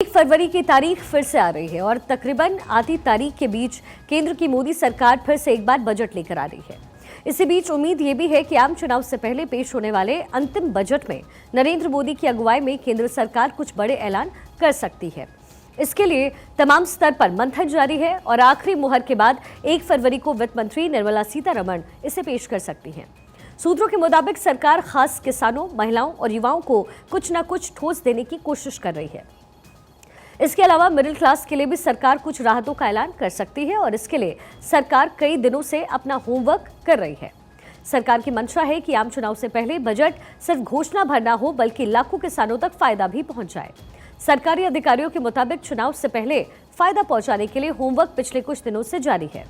फरवरी की तारीख फिर से आ रही है और तकरीबन आधी तारीख के बीच केंद्र की मोदी सरकार फिर से एक बार बजट लेकर आ रही है। इसी बीच उम्मीद ये भी है कि आम चुनाव से पहले पेश होने वाले अंतिम बजट में नरेंद्र मोदी की अगुवाई में केंद्र सरकार कुछ बड़े ऐलान कर सकती है। इसके लिए तमाम स्तर पर मंथन जारी है और आखिरी मुहर के बाद 1 फरवरी को वित्त मंत्री निर्मला सीतारमण इसे पेश कर सकती हैं। सूत्रों के मुताबिक सरकार खास किसानों, महिलाओं और युवाओं को कुछ न कुछ ठोस देने की कोशिश कर रही है। इसके अलावा मिडिल क्लास के लिए भी सरकार कुछ राहतों का ऐलान कर सकती है और इसके लिए सरकार कई दिनों से अपना होमवर्क कर रही है। सरकार की मंशा है कि आम चुनाव से पहले बजट सिर्फ घोषणा भर ना हो बल्कि लाखों किसानों तक फायदा भी पहुंच जाए। सरकारी अधिकारियों के मुताबिक चुनाव से पहले फायदा पहुंचाने के लिए होमवर्क पिछले कुछ दिनों से जारी है।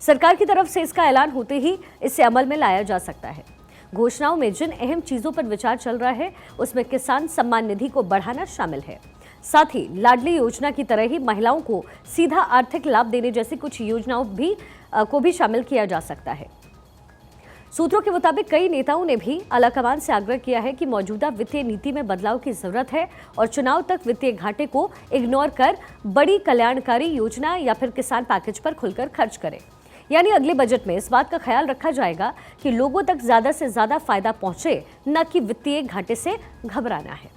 सरकार की तरफ से इसका ऐलान होते ही इसे अमल में लाया जा सकता है। घोषणाओं में जिन अहम चीजों पर विचार चल रहा है उसमें किसान सम्मान निधि को बढ़ाना शामिल है। साथ ही लाडली योजना की तरह ही महिलाओं को सीधा आर्थिक लाभ देने जैसी कुछ योजनाओं को भी शामिल किया जा सकता है। सूत्रों के मुताबिक कई नेताओं ने भी आलाकमान से आग्रह किया है कि मौजूदा वित्तीय नीति में बदलाव की जरूरत है और चुनाव तक वित्तीय घाटे को इग्नोर कर बड़ी कल्याणकारी योजना या फिर किसान पैकेज पर खुलकर खर्च करें। यानी अगले बजट में इस बात का ख्याल रखा जाएगा कि लोगों तक ज्यादा से ज्यादा फायदा पहुंचे, न कि वित्तीय घाटे से घबराना है।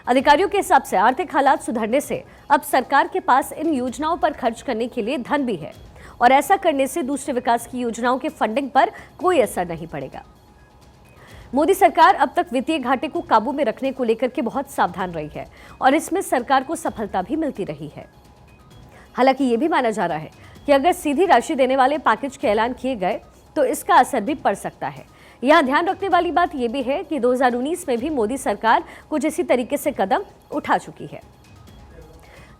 अधिकारियों के हिसाब से आर्थिक हालात सुधरने से अब सरकार के पास इन योजनाओं पर खर्च करने के लिए धन भी है और ऐसा करने से दूसरे विकास की योजनाओं के फंडिंग पर कोई असर नहीं पड़ेगा। मोदी सरकार अब तक वित्तीय घाटे को काबू में रखने को लेकर के बहुत सावधान रही है और इसमें सरकार को सफलता भी मिलती रही है। हालांकि ये भी माना जा रहा है कि अगर सीधी राशि देने वाले पैकेज के ऐलान किए गए तो इसका असर भी पड़ सकता है। यहाँ ध्यान रखने वाली बात यह भी है कि 2019 में भी मोदी सरकार कुछ इसी तरीके से कदम उठा चुकी है।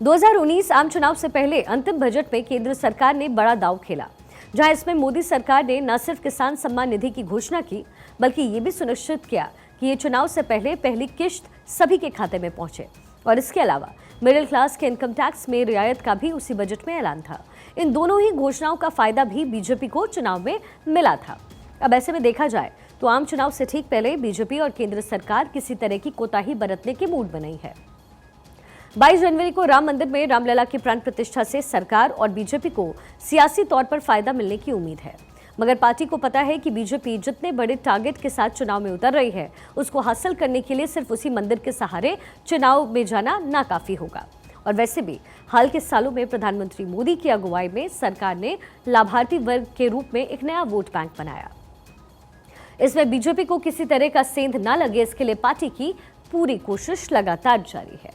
2019 आम चुनाव से पहले अंतिम बजट में केंद्र सरकार ने बड़ा दांव खेला, जहां इसमें मोदी सरकार ने न सिर्फ किसान सम्मान निधि की घोषणा की बल्कि ये भी सुनिश्चित किया कि ये चुनाव से पहले पहली किश्त सभी के खाते में पहुंचे और इसके अलावा मिडिल क्लास के इनकम टैक्स में रियायत का भी उसी बजट में ऐलान था। इन दोनों ही घोषणाओं का फायदा भी बीजेपी को चुनाव में मिला था। अब ऐसे में देखा जाए तो आम चुनाव से ठीक पहले बीजेपी और केंद्र सरकार किसी तरह की कोताही बरतने के मूड में नहीं है। 22 जनवरी को राम मंदिर में रामलला की प्राण प्रतिष्ठा से सरकार और बीजेपी को सियासी तौर पर फायदा मिलने की उम्मीद है, मगर पार्टी को पता है कि बीजेपी जितने बड़े टारगेट के साथ चुनाव में उतर रही है उसको हासिल करने के लिए सिर्फ उसी मंदिर के सहारे चुनाव में जाना नाकाफी होगा। और वैसे भी हाल के सालों में प्रधानमंत्री मोदी की अगुवाई में सरकार ने लाभार्थी वर्ग के रूप में एक नया वोट बैंक बनाया। इसमें बीजेपी को किसी तरह का सेंध न लगे इसके लिए पार्टी की पूरी कोशिश लगातार जारी है।